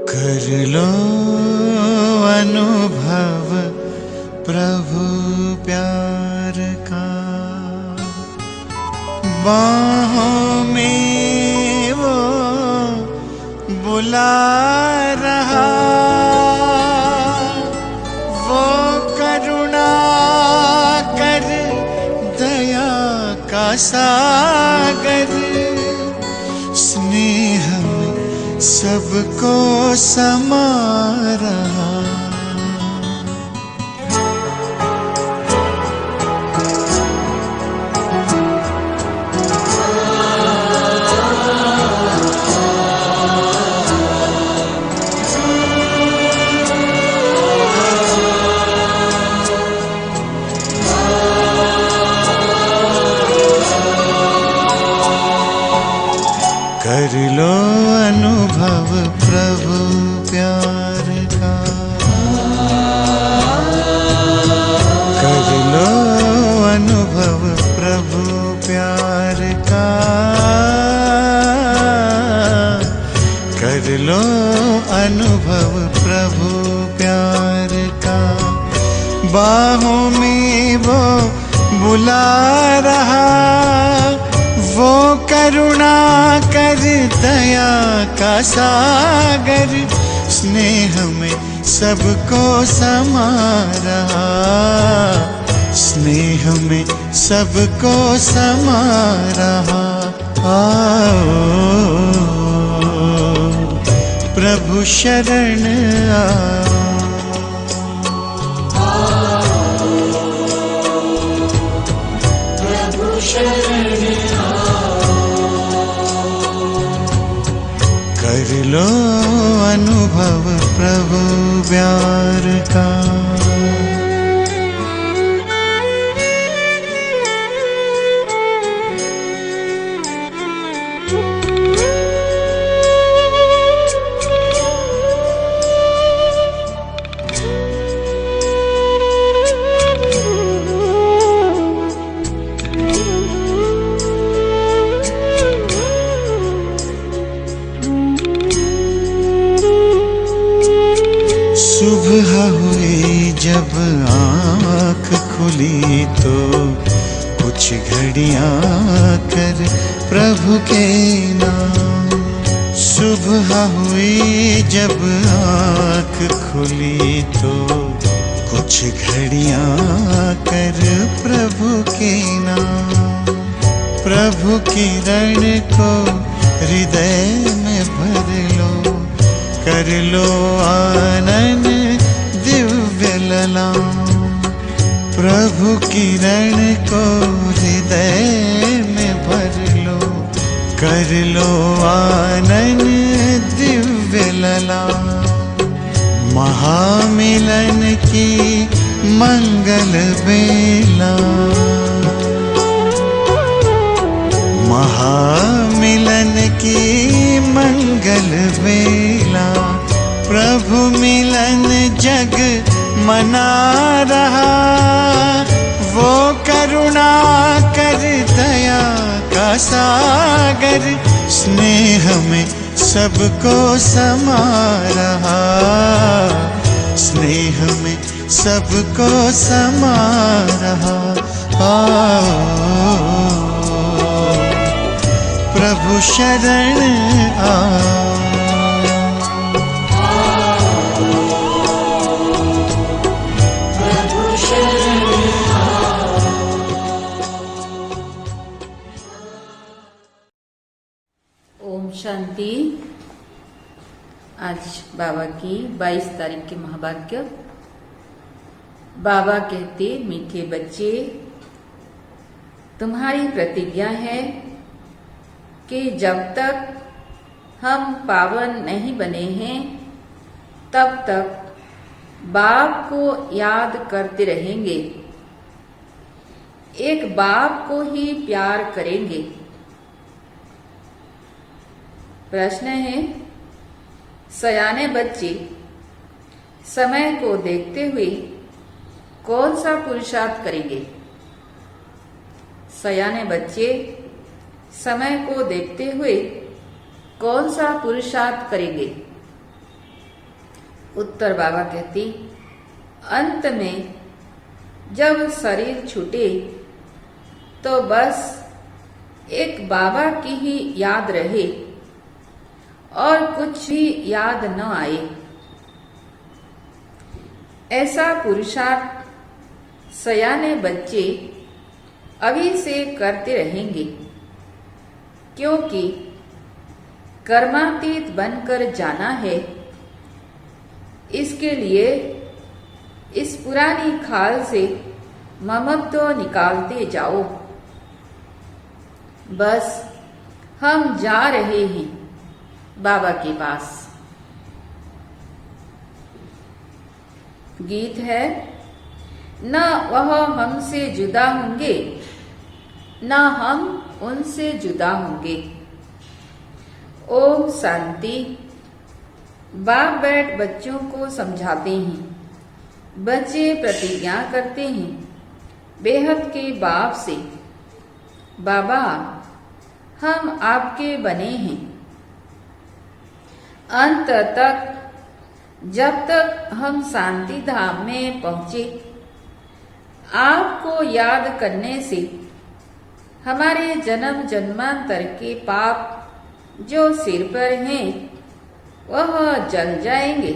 कर लो अनुभव प्रभु प्यार का, बाहों में वो बुला रहा, वो करुणा कर दया का सागर, स्नेह में सबको समा रहा। कर लो अनुभव प्रभु प्यार का, कर लो अनुभव प्रभु प्यार का, कर लो अनुभव प्रभु प्यार का, बाहों में वो बुला रहा, वो करुणा कर दया का सागर, स्नेह में सबको समा रहा, स्नेह में सबको समा रहा। आओ प्रभु शरण आओ, प्रभु शरण कर लो अनुभव प्रभु प्यार का। सुबह हुई जब आँख खुली तो कुछ घड़ियाँ कर प्रभु के नाम, सुबह हुई जब आँख खुली तो कुछ घड़ियाँ कर प्रभु के नाम, प्रभु किरण को हृदय में भर लो, कर लो आनंद दिव्य ललाम, प्रभु किरण को हृदय में भर लो, कर लो आनंद दिव्य ललाम, महामिलन की मंगल बेला, महामिलन की मंगल बेला, प्रभु मिलन जग मना रहा, वो करुणा कर दया का सागर, स्नेह में सबको समा रहा, स्नेह में सबको समा रहा। प्रभु शरण आओ, प्रभु शरण आओ। ओम शांति। आज बाबा की 22 तारीख के महावाक्य। बाबा कहते, मीठे बच्चे, तुम्हारी प्रतिज्ञा है कि जब तक हम पावन नहीं बने हैं तब तक बाप को याद करते रहेंगे, एक बाप को ही प्यार करेंगे। प्रश्न है, सयाने बच्चे समय को देखते हुए कौन सा पुरुषार्थ करेंगे? सयाने बच्चे समय को देखते हुए कौन सा पुरुषार्थ करेंगे? उत्तर बाबा कहती, अंत में जब शरीर छूटे तो बस एक बाबा की ही याद रहे और कुछ भी याद न आए। ऐसा पुरुषार्थ सयाने बच्चे अभी से करते रहेंगे, क्योंकि कर्मातीत बनकर जाना है। इसके लिए इस पुरानी खाल से ममत्व निकालते जाओ। बस हम जा रहे हैं बाबा के पास। गीत है, न वह हमसे जुदा होंगे न हम उनसे जुदा होंगे। ओम शांति। बाप बैठ बच्चों को समझाते हैं। बच्चे प्रतिज्ञा करते हैं बेहद के बाप से, बाबा हम आपके बने हैं। अंत तक जब तक हम शांति धाम में पहुंचे, आपको याद करने से हमारे जन्म जन्मांतर के पाप जो सिर पर हैं वह जल जाएंगे।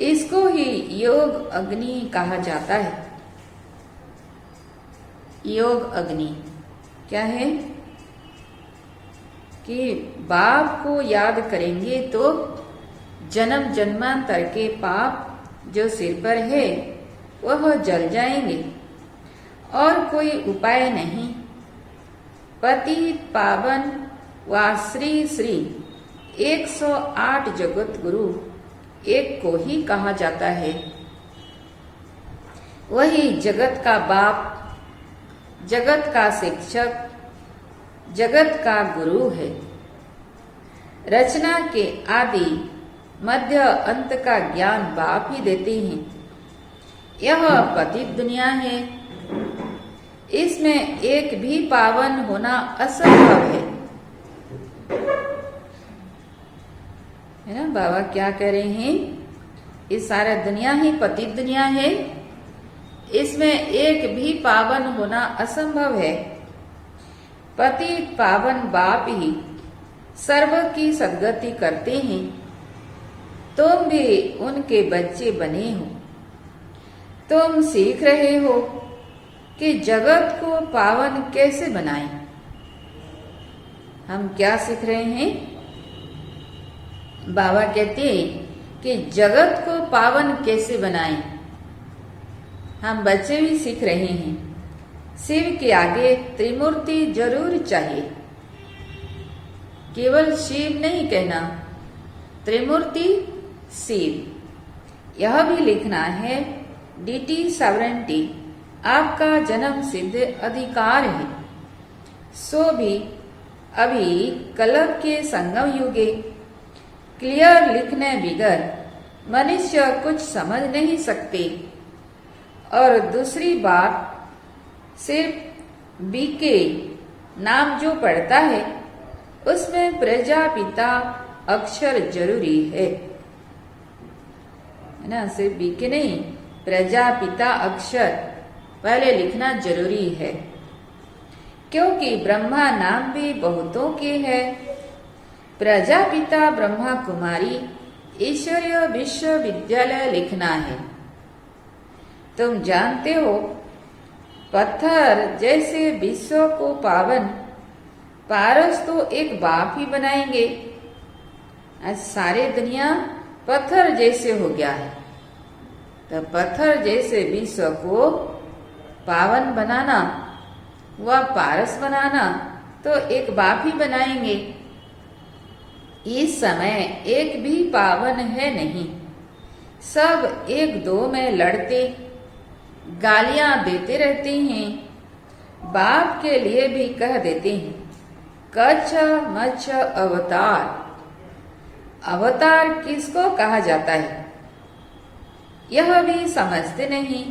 इसको ही योग अग्नि कहा जाता है। योग अग्नि क्या है कि बाप को याद करेंगे तो जन्म जन्मांतर के पाप जो सिर पर है वह जल जाएंगे और कोई उपाय नहीं। पतित पावन व श्री श्री 108 जगत गुरु एक को ही कहा जाता है। वही जगत का बाप, जगत का शिक्षक, जगत का गुरु है। रचना के आदि मध्य अंत का ज्ञान बाप ही देते हैं। यह पतित दुनिया है, इसमें एक भी पावन होना असंभव है ना। बाबा क्या कह रहे हैं, इस सारा दुनिया ही पतित दुनिया है, इसमें एक भी पावन होना असंभव है। पतित पावन बाप ही सर्व की सद्गति करते हैं। तुम भी उनके बच्चे बने हो। तुम सीख रहे हो कि जगत को पावन कैसे बनाएं। हम क्या सीख रहे हैं? बाबा कहते हैं कि जगत को पावन कैसे बनाएं। हम बच्चे भी सीख रहे हैं। शिव के आगे त्रिमूर्ति जरूर चाहिए। केवल शिव नहीं कहना, त्रिमूर्ति शिव। यह भी लिखना है डीटी सॉवरेंटी आपका जन्म सिद्ध अधिकार है। सो भी अभी कलप के संगम युगे क्लियर लिखने बिगर मनुष्य कुछ समझ नहीं सकते। और दूसरी बात, सिर्फ बीके नाम जो पढ़ता है उसमें प्रजापिता अक्षर जरूरी है ना। सिर्फ बीके नहीं, प्रजापिता अक्षर पहले लिखना जरूरी है, क्योंकि ब्रह्मा नाम भी बहुतों के है। प्रजापिता ब्रह्मा कुमारी ईश्वरीय विश्वविद्यालय लिखना है। तुम जानते हो, पत्थर जैसे विश्व को पावन पारस तो एक बाप ही बनाएंगे। आज सारे दुनिया पत्थर जैसे हो गया है, तो पत्थर जैसे विश्व को पावन बनाना व पारस बनाना तो एक बाप ही बनाएंगे। इस समय एक भी पावन है नहीं। सब एक दो में लड़ते गालियां देते रहते हैं। बाप के लिए भी कह देते हैं कच्छ मच्छ अवतार। अवतार किसको कहा जाता है यह भी समझते नहीं।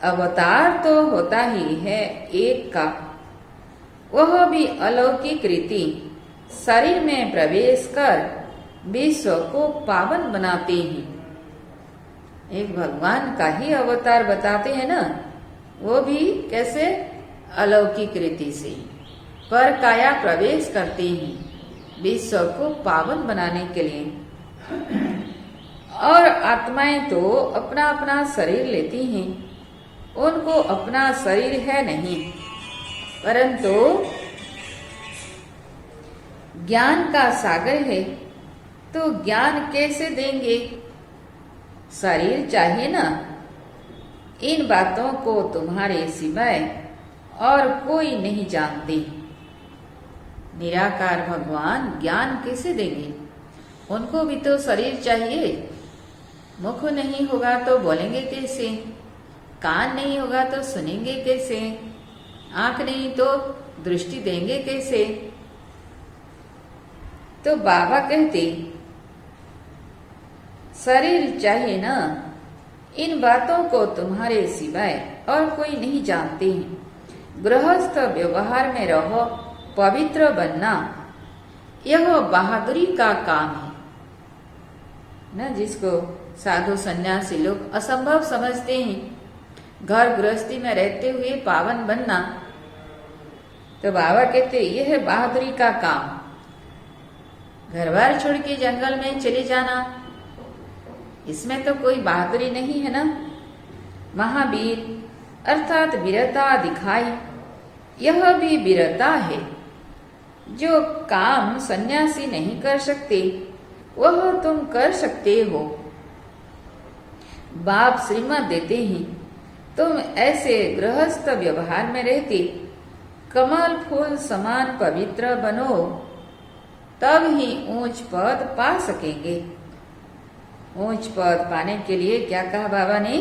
अवतार तो होता ही है एक का, वह भी अलौकिक रीति शरीर में प्रवेश कर विश्व को पावन बनाते हैं। एक भगवान का ही अवतार बताते हैं ना, वो भी कैसे? अलौकिक रीति से पर काया प्रवेश करते हैं विश्व को पावन बनाने के लिए। और आत्माएं तो अपना अपना शरीर लेती हैं, उनको अपना शरीर है नहीं, परंतु ज्ञान का सागर है, तो ज्ञान कैसे देंगे? शरीर चाहिए ना। इन बातों को तुम्हारे सिवाय और कोई नहीं जानते। निराकार भगवान ज्ञान कैसे देंगे? उनको भी तो शरीर चाहिए। मुख नहीं होगा तो बोलेंगे कैसे? कान नहीं होगा तो सुनेंगे कैसे? आंख नहीं तो दृष्टि देंगे कैसे? तो बाबा कहते शरीर चाहिए ना। इन बातों को तुम्हारे सिवाय और कोई नहीं जानते हैं। गृहस्थ व्यवहार में रहो, पवित्र बनना, यह बहादुरी का काम है ना। जिसको साधु सन्यासी लोग असंभव समझते हैं घर गृहस्थी में रहते हुए पावन बनना, तो बाबा कहते यह है बहादुरी का काम। घर बार छोड़ के जंगल में चले जाना, इसमें तो कोई बहादुरी नहीं है ना। महावीर अर्थात वीरता दिखाई, यह भी वीरता है। जो काम सन्यासी नहीं कर सकते वह तुम कर सकते हो। बाप श्रीमत देते हैं तुम ऐसे गृहस्थ व्यवहार में रहते कमल फूल समान पवित्र बनो, तब ही ऊंच पद पा सकेंगे। ऊंच पद पाने के लिए क्या कहा बाबा ने?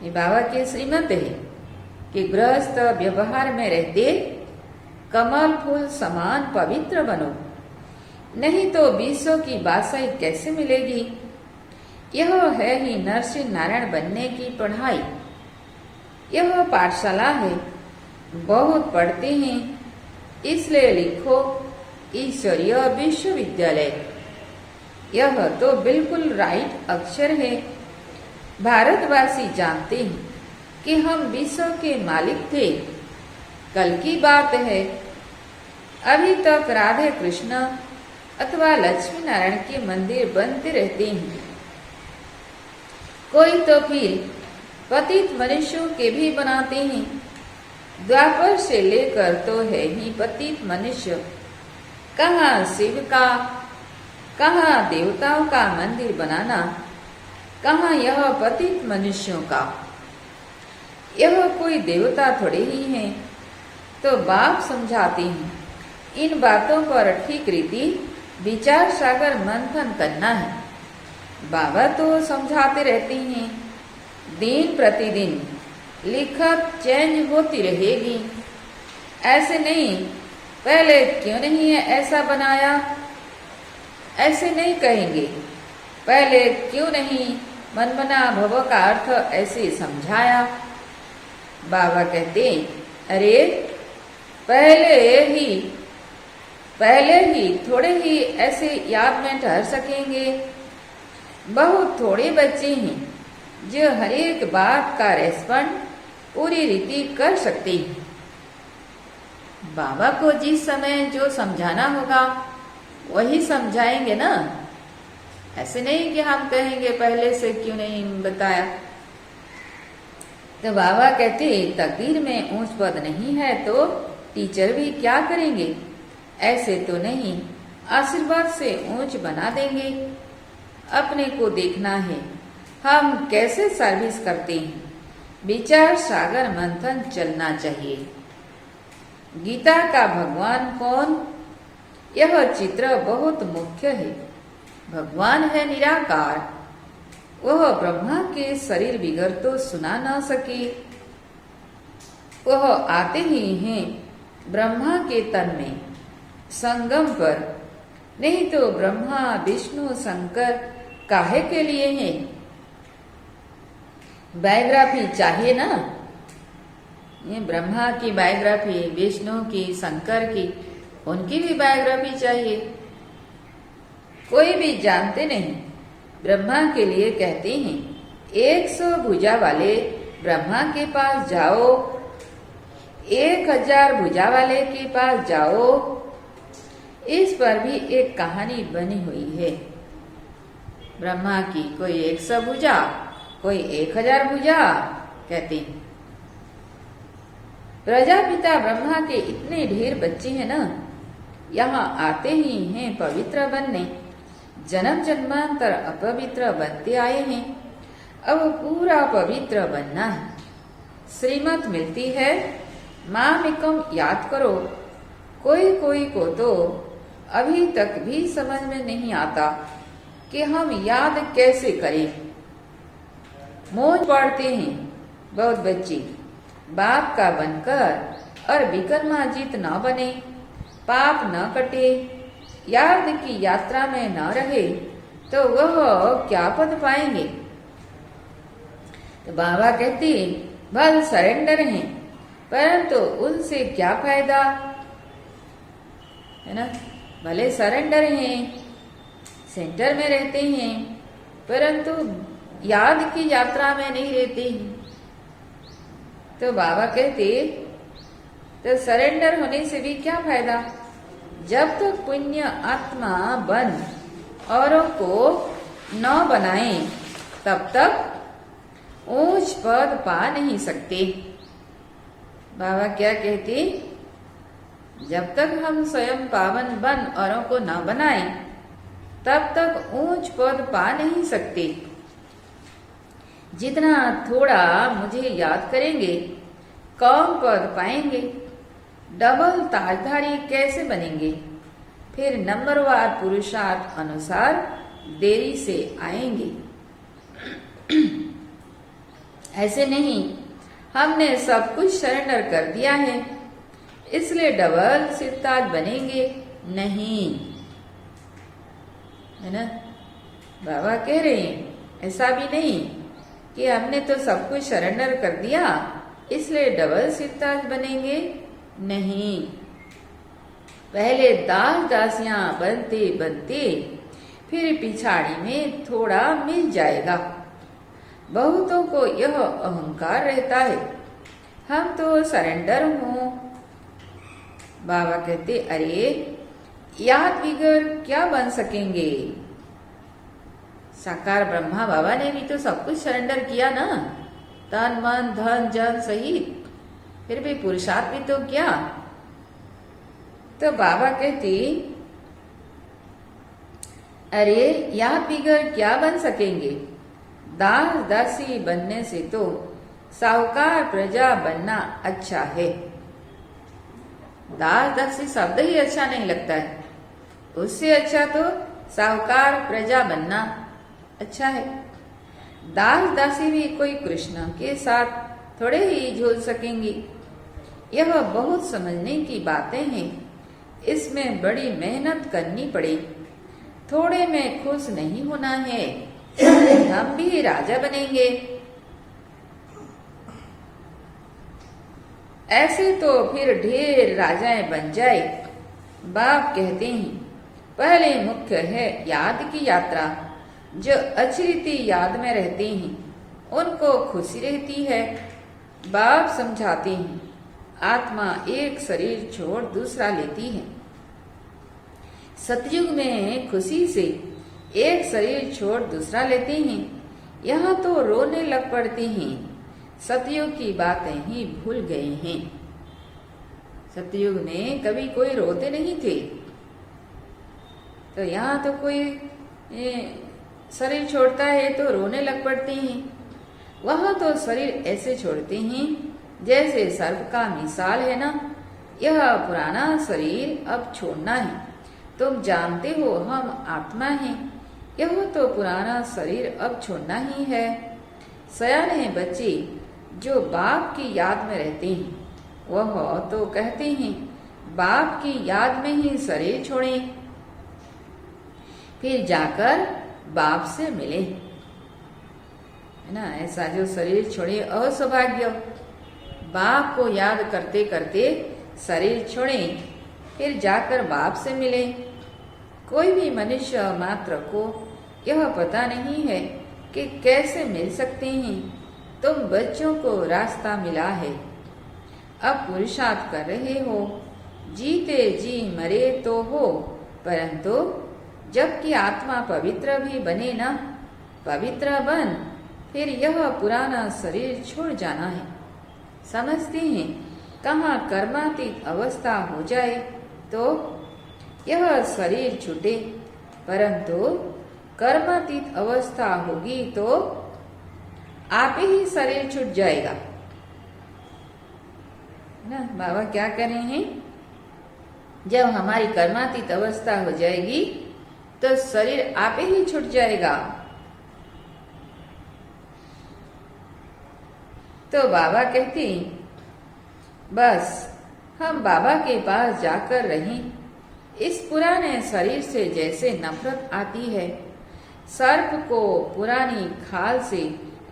ये बाबा के श्रीमत है कि गृहस्थ व्यवहार में रहते कमल फूल समान पवित्र बनो, नहीं तो विश्व की बासाई कैसे मिलेगी? यह है ही नरसिंह नारायण बनने की पढ़ाई। यह पाठशाला है, बहुत पढ़ते हैं, इसलिए लिखो ईश्वरीय विश्वविद्यालय। यह तो बिल्कुल राइट अक्षर है। भारतवासी जानते हैं कि हम विश्व के मालिक थे। कल की बात है, अभी तक राधे कृष्ण अथवा लक्ष्मी नारायण के मंदिर बनते रहते हैं। कोई तो फिर पतित मनुष्यों के भी बनाते हैं। द्वापर से लेकर तो है ही पतित मनुष्य। कहाँ शिव का, कहाँ देवताओं का मंदिर बनाना, कहाँ यह पतित मनुष्यों का। यह कोई देवता थोड़े ही हैं। तो बाप समझाते हैं इन बातों पर ठीक रीति विचार सागर मंथन करना है। बाबा तो समझाते रहते हैं दिन प्रतिदिन लिखत चेंज होती रहेगी। ऐसे नहीं, पहले क्यों नहीं है ऐसा बनाया, ऐसे नहीं कहेंगे। पहले क्यों नहीं मनमना भव का अर्थ ऐसे समझाया। बाबा कहते अरे पहले ही थोड़े ही ऐसे याद में ठहर सकेंगे। बहुत थोड़े बच्चे हैं जो हर एक बात का रेस्पॉन्ड पूरी रीति कर सकते हैं। बाबा को जिस समय जो समझाना होगा वही समझाएंगे ना। ऐसे नहीं कि हम कहेंगे पहले से क्यों नहीं बताया। तो बाबा कहते तकदीर में ऊंच पद नहीं है तो टीचर भी क्या करेंगे? ऐसे तो नहीं, आशीर्वाद से ऊंच बना देंगे। अपने को देखना है हम कैसे सर्विस करते हैं। विचार सागर मंथन चलना चाहिए। गीता का भगवान कौन? यह चित्र बहुत मुख्य है। भगवान है निराकार। वह ब्रह्मा के शरीर बिगर तो सुना न सके। वह आते ही हैं ब्रह्मा के तन में संगम पर। नहीं तो ब्रह्मा विष्णु शंकर काहे के लिए हैं? बायोग्राफी चाहिए ना। ये ब्रह्मा की बायोग्राफी, विष्णु की, शंकर की, उनकी भी बायोग्राफी चाहिए। कोई भी जानते नहीं। ब्रह्मा के लिए कहते हैं 100 भुजा वाले ब्रह्मा के पास जाओ, 1000 भुजा वाले के पास जाओ। इस पर भी एक कहानी बनी हुई है। ब्रह्मा की कोई 100 भुजा, कोई 1000 भुजा कहते हैं। प्रजापिता ब्रह्मा के इतने ढेर बच्चे हैं ना, यहाँ आते ही हैं पवित्र बनने। जन्म जन्मांतर अपवित्र बनते आए हैं, अब पूरा पवित्र बनना है। श्रीमत मिलती है, मामिकम याद करो। कोई कोई को तो अभी तक भी समझ में नहीं आता कि हम याद कैसे करें। मौज पढ़ते हैं बहुत बच्चे, बाप का बनकर और विक्रमाजित न बने, पाप न कटे, याद की यात्रा में न रहे तो वह क्या पद पाएंगे। तो बाबा कहते भल सरेंडर हैं, परंतु उनसे क्या फायदा है ना। भले सरेंडर हैं, सेंटर में रहते हैं, परंतु याद की यात्रा में नहीं रहते हैं। तो बाबा कहते तो सरेंडर होने से भी क्या फायदा। जब तक तो पुण्य आत्मा बन औरों को न बनाए तब तक ऊंच पद पा नहीं सकते। बाबा क्या कहते, जब तक हम स्वयं पावन बन औरों को न बनाए तब तक ऊंच पद पा नहीं सकते। जितना थोड़ा मुझे याद करेंगे कम पद पाएंगे। डबल ताजधारी कैसे बनेंगे। फिर नंबरवार पुरुषार्थ अनुसार देरी से आएंगे। ऐसे नहीं, हमने सब कुछ सरेंडर कर दिया है इसलिए डबल सिरताज बनेंगे नहीं, है ना। बाबा कह रहे हैं ऐसा भी नहीं कि हमने तो सब कुछ सरेंडर कर दिया इसलिए डबल सिरताज बनेंगे नहीं। पहले दास दासियां बनते बनते फिर पिछाड़ी में थोड़ा मिल जाएगा। बहुतों को यह अहंकार रहता है हम तो सरेंडर हूं। बाबा कहते अरे याद बिगड़ क्या बन सकेंगे। साकार ब्रह्मा बाबा ने भी तो सब कुछ सरेंडर किया ना, तन मन धन जन सहित, फिर भी पुरुषार्थ भी तो क्या। तो बाबा कहती अरे याद बिगड़ क्या बन सकेंगे। दास दासी बनने से तो साहूकार प्रजा बनना अच्छा है। दास दासी शब्द ही अच्छा नहीं लगता है, उससे अच्छा तो साहूकार प्रजा बनना अच्छा है। दास दासी भी कोई कृष्ण के साथ थोड़े ही झूल सकेंगी। यह बहुत समझने की बातें हैं, इसमें बड़ी मेहनत करनी पड़े। थोड़े में खुश नहीं होना है, हम भी राजा बनेंगे। ऐसे तो फिर ढेर राजाएं बन जाए। बाप कहते हैं पहले मुख्य है याद की यात्रा। जो अच्छी रीति याद में रहते हैं उनको खुशी रहती है। बाप समझाते हैं आत्मा एक शरीर छोड़ दूसरा लेती है। सतयुग में खुशी से एक शरीर छोड़ दूसरा लेते हैं, यहाँ तो रोने लग पड़ते हैं। सतयुग की बातें ही भूल गए हैं। सतयुग में कभी कोई रोते नहीं थे, तो यहाँ तो कोई शरीर छोड़ता है तो रोने लग पड़ते हैं। वहां तो शरीर ऐसे छोड़ते हैं जैसे सर्प का मिसाल है ना। यह पुराना शरीर अब छोड़ना है। तुम जानते हो हम आत्मा हैं, यह तो पुराना शरीर अब छोड़ना ही है। सयाने बच्चे जो बाप की याद में रहते हैं वह तो कहते हैं बाप की याद में ही शरीर छोड़ें, फिर जाकर बाप से मिले, है ना। ऐसा जो शरीर छोड़े असौभाग्य। बाप को याद करते करते शरीर छोड़े, फिर जाकर बाप से मिले। कोई भी मनुष्य मात्र को यह पता नहीं है कि कैसे मिल सकते हैं। तुम बच्चों को रास्ता मिला है, अब पुरुषार्थ कर रहे हो, जीते जी मरे तो हो, परंतु जबकि आत्मा पवित्र भी बने ना, पवित्र बन, फिर यह पुराना शरीर छोड़ जाना है। समझते हैं कहाँ कर्मातीत अवस्था हो जाए तो यह शरीर छूटे, परंतु कर्मातीत अवस्था होगी तो आप ही शरीर छूट जाएगा ना। बाबा क्या कह रहे हैं, जब हमारी कर्मातीत अवस्था हो जाएगी तो शरीर आप ही छूट जाएगा। तो बाबा कहते बस हम बाबा के पास जाकर रहें। इस पुराने शरीर से जैसे नफरत आती है, सर्प को पुरानी खाल से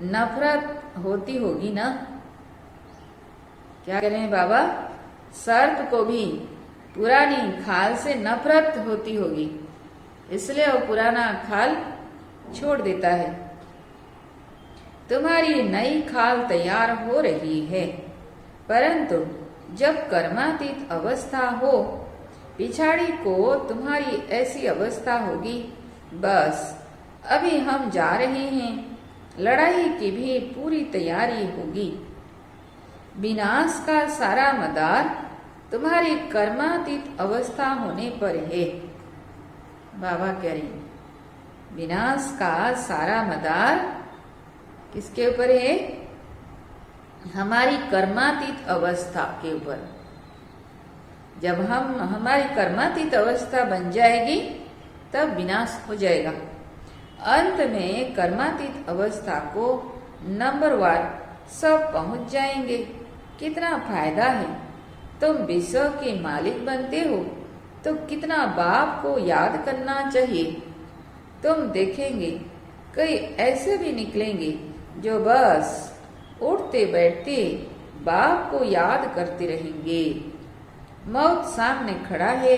नफरत होती होगी ना। क्या कह रहे हैं बाबा, सर्प को भी पुरानी खाल से नफरत होती होगी, इसलिए वो पुराना खाल छोड़ देता है। तुम्हारी नई खाल तैयार हो रही है, परंतु जब कर्मातीत अवस्था हो, पिछाड़ी को तुम्हारी ऐसी अवस्था होगी। बस अभी हम जा रहे हैं, लड़ाई की भी पूरी तैयारी होगी। विनाश का सारा मदार तुम्हारी कर्मातीत अवस्था होने पर है। बाबा कह रहे हैं विनाश का सारा मदार किसके ऊपर है, हमारी कर्मातीत अवस्था के ऊपर। जब हम हमारी कर्मातीत अवस्था बन जाएगी तब विनाश हो जाएगा। अंत में कर्मातीत अवस्था को नंबरवार सब पहुंच जाएंगे। कितना फायदा है, तुम विश्व के मालिक बनते हो तो कितना बाप को याद करना चाहिए। तुम देखेंगे कई ऐसे भी निकलेंगे जो बस उठते बैठते बाप को याद करते रहेंगे। मौत सामने खड़ा है,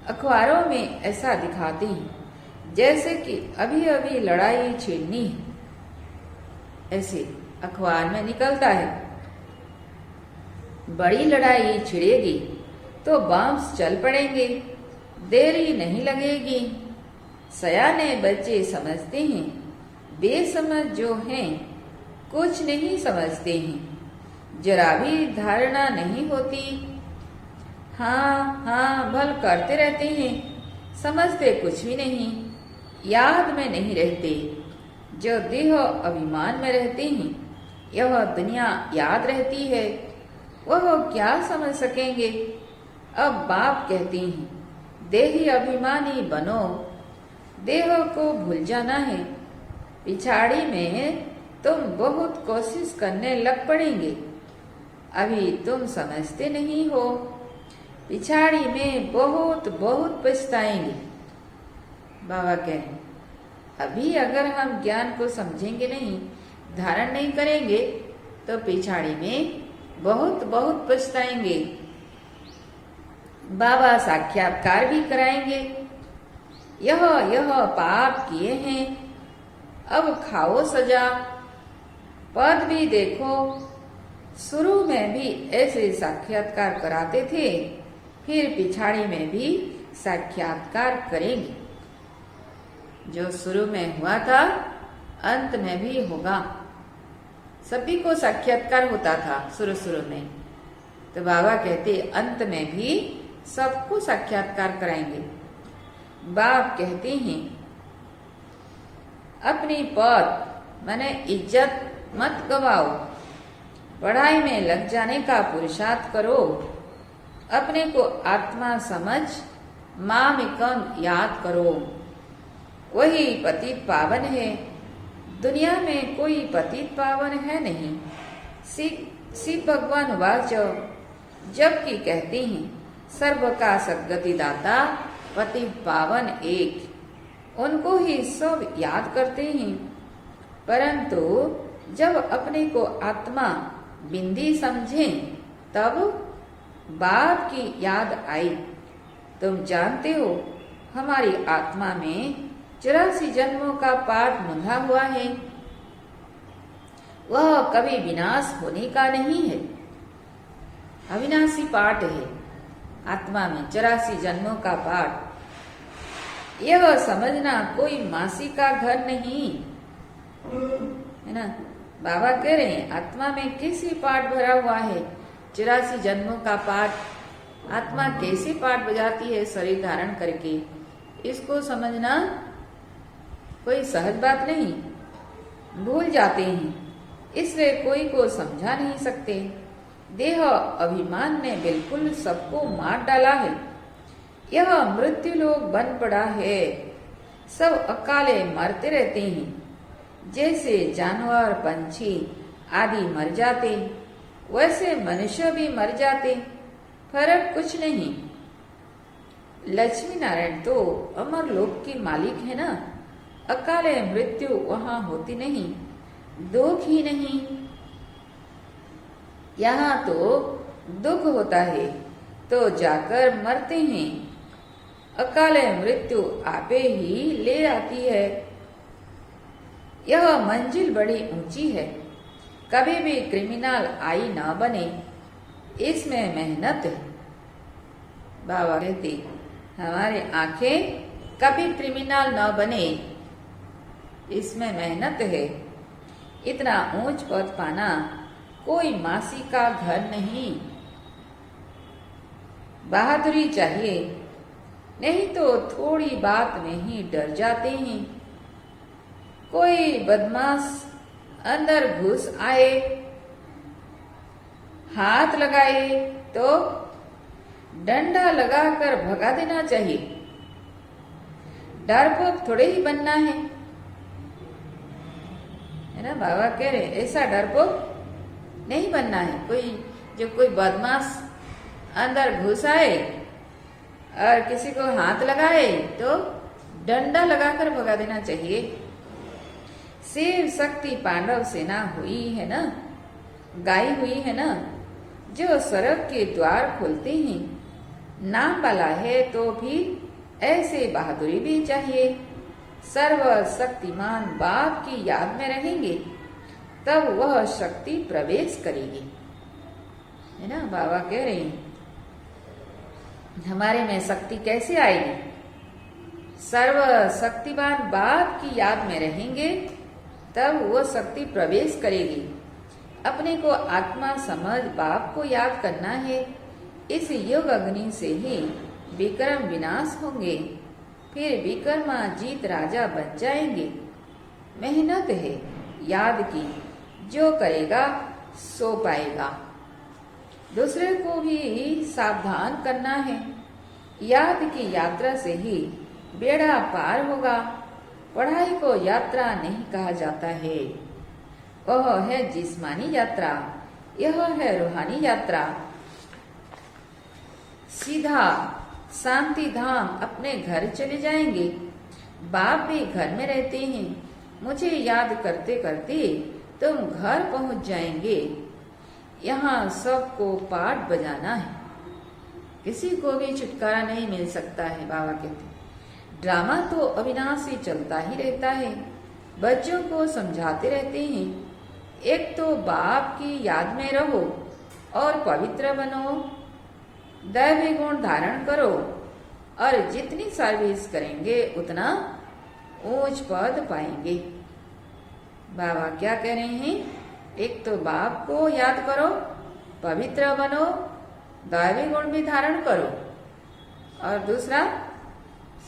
अखबारों में ऐसा दिखाते हैं जैसे कि अभी अभी लड़ाई छिड़नी है। ऐसे अखबार में निकलता है, बड़ी लड़ाई छिड़ेगी तो बम्स चल पड़ेंगे, देरी नहीं लगेगी। सयाने बच्चे समझते हैं, बेसमझ जो हैं कुछ नहीं समझते हैं, जरा भी धारणा नहीं होती। हाँ हाँ भल करते रहते हैं, समझते कुछ भी नहीं, याद में नहीं रहते। जो देह अभिमान में रहते हैं, यह दुनिया याद रहती है, वह क्या समझ सकेंगे। अब बाप कहते हैं देही अभिमानी बनो, देह को भूल जाना है। पिछाड़ी में तुम बहुत कोशिश करने लग पड़ेंगे, अभी तुम समझते नहीं हो, पिछाड़ी में बहुत बहुत पछताएंगे। बाबा कह रहे अभी अगर हम ज्ञान को समझेंगे नहीं, धारण नहीं करेंगे तो पिछाड़ी में बहुत बहुत पछताएंगे। बाबा साक्षात्कार भी कराएंगे, यह पाप किए हैं, अब खाओ सजा। पद भी देखो, शुरू में भी ऐसे साक्षात्कार कराते थे, फिर पिछाड़ी में भी साक्षात्कार करेंगे। जो शुरू में हुआ था अंत में भी होगा। सभी को साक्षात्कार होता था शुरू में, तो बाबा कहते अंत में भी सबको साक्षात्कार कराएंगे। बाप कहते हैं अपनी पद माने इज्जत मत गवाओ, पढ़ाई में लग जाने का पुरुषार्थ करो, अपने को आत्मा समझ मामिकन याद करो, वही पतित पावन है। दुनिया में कोई पतित पावन है नहीं। शिव भगवान वाच जबकि कहते हैं सर्व का सद्गति दाता पतित पावन एक, उनको ही सब याद करते हैं, परंतु जब अपने को आत्मा बिंदी समझें तब बाप की याद आई। तुम जानते हो हमारी आत्मा में 84 जन्मों का पाठ बंधा हुआ है, वह कभी विनाश होने का नहीं है। अविनाशी पाठ है आत्मा में 84 जन्मों का पाठ। यह समझना कोई मासी का घर नहीं है ना। बाबा कह रहे हैं आत्मा में कैसे पाठ भरा हुआ है, 84 जन्मों का पाठ। आत्मा कैसे पाठ बजाती है शरीर धारण करके, इसको समझना कोई सहज बात नहीं, भूल जाते हैं, इसलिए कोई को समझा नहीं सकते। देह अभिमान ने बिल्कुल सबको मार डाला है। यह मृत्यु लोक बन पड़ा है। सब अकाले मरते रहते हैं, जैसे जानवर पंछी आदि मर जाते, वैसे मनुष्य भी मर जाते, फर्क कुछ नहीं। लक्ष्मी नारायण तो अमर लोक के मालिक है ना, अकाले मृत्यु वहां होती नहीं, दुख ही नहीं। यहाँ तो दुख होता है तो जाकर मरते हैं, अकाले मृत्यु आपे ही ले आती है। यह मंजिल बड़ी ऊंची है, कभी भी क्रिमिनल आई ना बने, इसमें मेहनत है। बाबा कहते हमारे आंखें कभी क्रिमिनल न बने, इसमें मेहनत है। इतना ऊंच पद पाना कोई मासी का घर नहीं, बहादुरी चाहिए, नहीं तो थोड़ी बात में ही डर जाते हैं। कोई बदमाश अंदर घुस आए, हाथ लगाए तो डंडा लगाकर भगा देना चाहिए। डरपोक थोड़े ही बनना है ना। बाबा कह रहे ऐसा डरपोक नहीं बनना है। कोई बदमाश अंदर घुस आए और किसी को हाथ लगाए तो डंडा लगाकर भगा देना चाहिए। शिव शक्ति पांडव सेना हुई है ना, गाई हुई है ना, जो सड़क के द्वार खोलते हैं। नाम वाला है तो फिर ऐसे बहादुरी भी चाहिए। सर्व शक्तिमान बाप की याद में रहेंगे, तब वह शक्ति प्रवेश करेगी, है ना। बाबा कह रहे हैं हमारे में शक्ति कैसे आएगी? सर्व शक्तिमान बाप की याद में रहेंगे, तब वह शक्ति प्रवेश करेगी। अपने को आत्मा समझ बाप को याद करना है। इस योग अग्नि से ही विक्रम विनाश होंगे, फिर विक्रमाजीत राजा बन जाएंगे। मेहनत है याद की, जो करेगा सो पाएगा। दूसरे को भी सावधान करना है। याद की यात्रा से ही बेड़ा पार होगा। पढ़ाई को यात्रा नहीं कहा जाता है, वह है जिस्मानी यात्रा, यह है रूहानी यात्रा। सीधा शांति धाम अपने घर चले जाएंगे। बाप भी घर में रहते हैं। मुझे याद करते करते तुम घर पहुंच जाएंगे। यहाँ सबको पाठ बजाना है, किसी को भी छुटकारा नहीं मिल सकता है। बाबा कहते ड्रामा तो अविनाशी चलता ही रहता है। बच्चों को समझाते रहते हैं, एक तो बाप की याद में रहो और पवित्र बनो, दैवी गुण धारण करो, और जितनी सर्विस करेंगे उतना ऊंच पद पाएंगे। बाबा क्या कह रहे हैं? एक तो बाप को याद करो, पवित्र बनो, दैवी गुण भी धारण करो, और दूसरा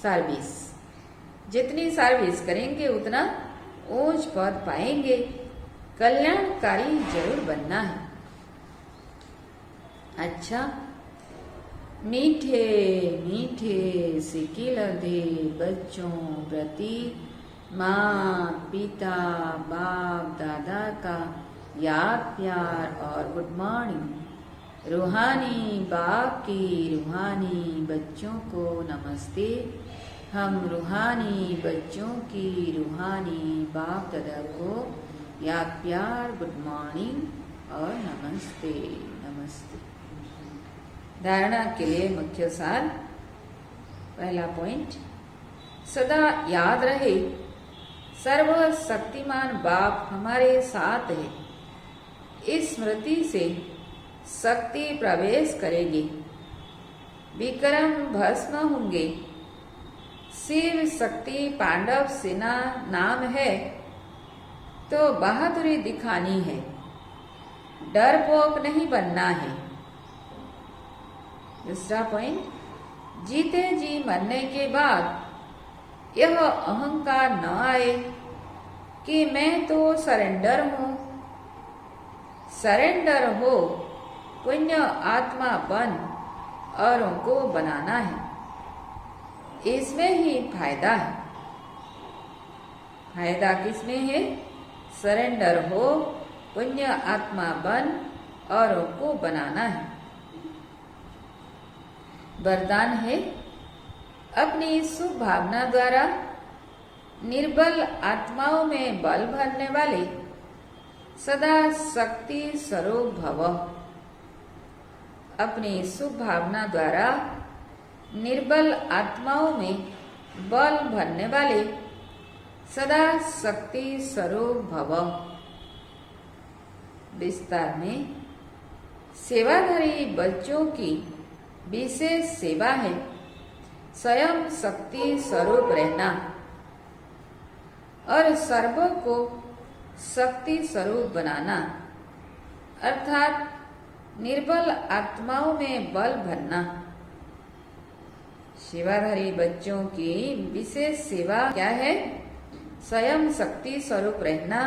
सर्विस। जितनी सर्विस करेंगे उतना ऊंच पद पाएंगे। कल्याणकारी जरूर बनना है। अच्छा, मीठे मीठे सिकिल दे बच्चों प्रति माँ पिता बाप दादा का याद प्यार और गुड मॉर्निंग। रूहानी बाप की रूहानी बच्चों को नमस्ते। हम रूहानी बच्चों की रूहानी बाप दादा को याद प्यार गुड मॉर्निंग और नमस्ते नमस्ते। धारणा के लिए मुख्य सार। पहला पॉइंट, सदा याद रहे, सर्वशक्तिमान बाप हमारे साथ है। इस स्मृति से शक्ति प्रवेश करेगी, विक्रम भस्म होंगे। शिव शक्ति पांडव सेना नाम है तो बहादुरी दिखानी है, डरपोक नहीं बनना है। दूसरा पॉइंट, जीते जी मरने के बाद यह अहंकार न आए कि मैं तो सरेंडर हूं। सरेंडर हो, पुण्य आत्मा बन औरों को बनाना है, इसमें ही फायदा है। फायदा किसमें है? सरेंडर हो, पुण्य आत्मा बन औरों को बनाना है। वरदान है, अपनी शुभ भावना द्वारा निर्बल आत्माओं में बल भरने वाले सदा शक्ति स्वरूप भव। अपनी शुभ भावना द्वारा निर्बल आत्माओं में बल भरने वाले सदा शक्ति स्वरूप भव। विस्तार में, सेवाधारी बच्चों की विशेष सेवा है स्वयं शक्ति स्वरूप रहना और सर्वों को शक्ति स्वरूप बनाना, अर्थात निर्बल आत्माओं में बल भरना। सेवाधारी बच्चों की विशेष सेवा क्या है? स्वयं शक्ति स्वरूप रहना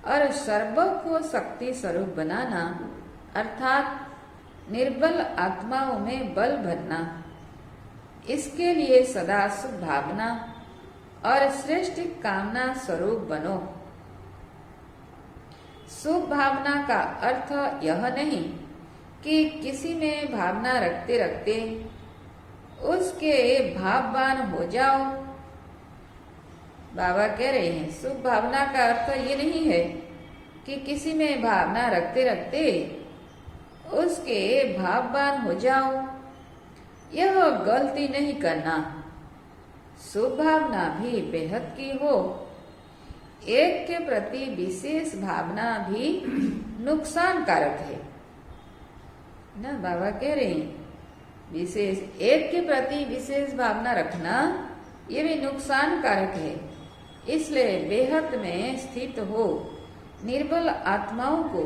और सर्वों को शक्ति स्वरूप बनाना, अर्थात निर्बल आत्माओं में बल भरना। इसके लिए सदा शुभ भावना और श्रेष्ठ कामना स्वरूप बनो। शुभ भावना का अर्थ यह नहीं कि किसी में भावना रखते रखते उसके भाववान हो जाओ। बाबा कह रहे हैं, शुभ भावना का अर्थ ये नहीं है कि किसी में भावना रखते रखते उसके भाववान हो जाओ। यह गलती नहीं करना। शुभ भावना भी बेहद की हो, एक के प्रति विशेष भावना भी नुकसान कारक है ना। बाबा कह रहे हैं, विशेष एक के प्रति विशेष भावना रखना ये भी नुकसान कारक है। इसलिए बेहद में स्थित हो निर्बल आत्माओं को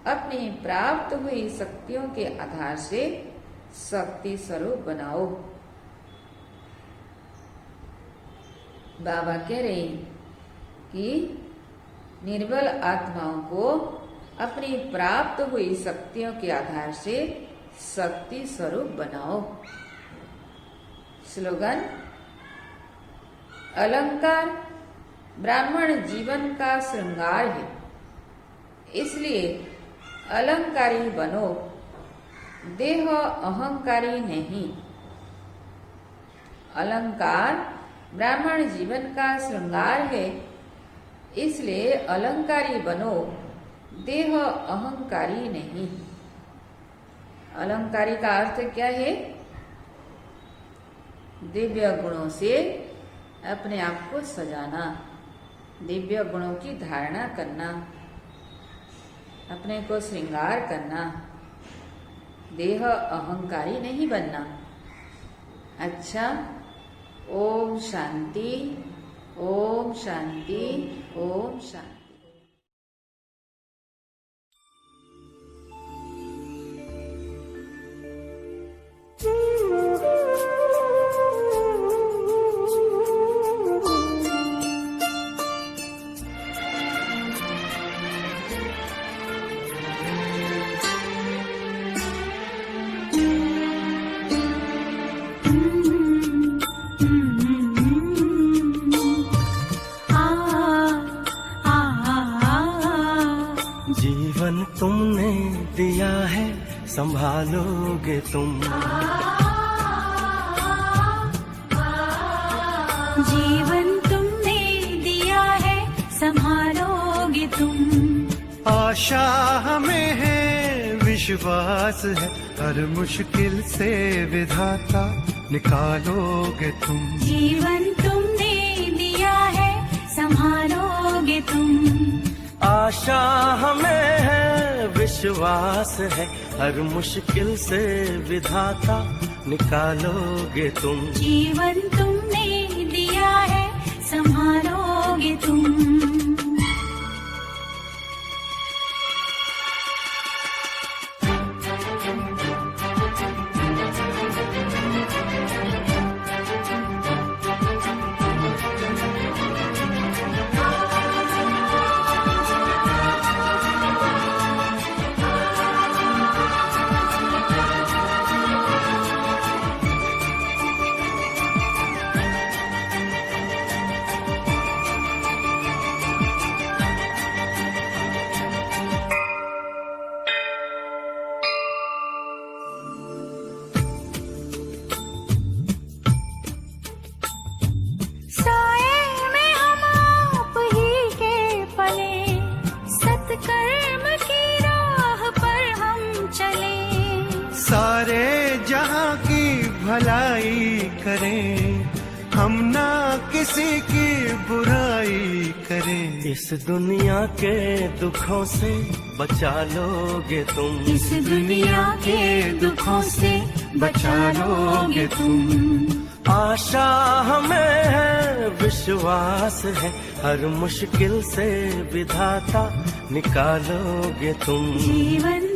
अपनी प्राप्त हुई शक्तियों के आधार से शक्ति स्वरूप बनाओ। बाबा कह रहे हैं कि निर्बल आत्माओं को अपनी प्राप्त हुई शक्तियों के आधार से शक्ति स्वरूप बनाओ। स्लोगन, अलंकार ब्राह्मण जीवन का श्रृंगार है, इसलिए अलंकारी बनो, देह अहंकारी नहीं। अलंकार ब्राह्मण जीवन का श्रृंगार है, इसलिए अलंकारी बनो, देह अहंकारी नहीं। अलंकारी का अर्थ क्या है? दिव्य गुणों से अपने आप को सजाना, दिव्य गुणों की धारणा करना, अपने को श्रृंगार करना, देह अहंकारी नहीं बनना। अच्छा, ओम शांति, ओम शांति, ओम शांति। जीवन तुमने दिया है, संभालोगे तुम। जीवन तुमने दिया है, संभालोगे तुम। आशा हमें है, विश्वास है, हर मुश्किल से विधाता निकालोगे तुम। जीवन तुमने दिया है संभालोगे तुम। आशा हमें है, विश्वास है, हर मुश्किल से विधाता निकालोगे तुम। जीवन तुमने दिया है संभालोगे तुम। साए में हम आप ही के पले, सत्कर्म की राह पर हम चले। सारे जहां की भलाई करें, हम ना किसी की बुराई करें। इस दुनिया के दुखों से बचा लोगे तुम। इस दुनिया के दुखों से बचा लोगे तुम। आशा हमें है, विश्वास है, हर मुश्किल से विधाता निकालोगे तुम। जीवन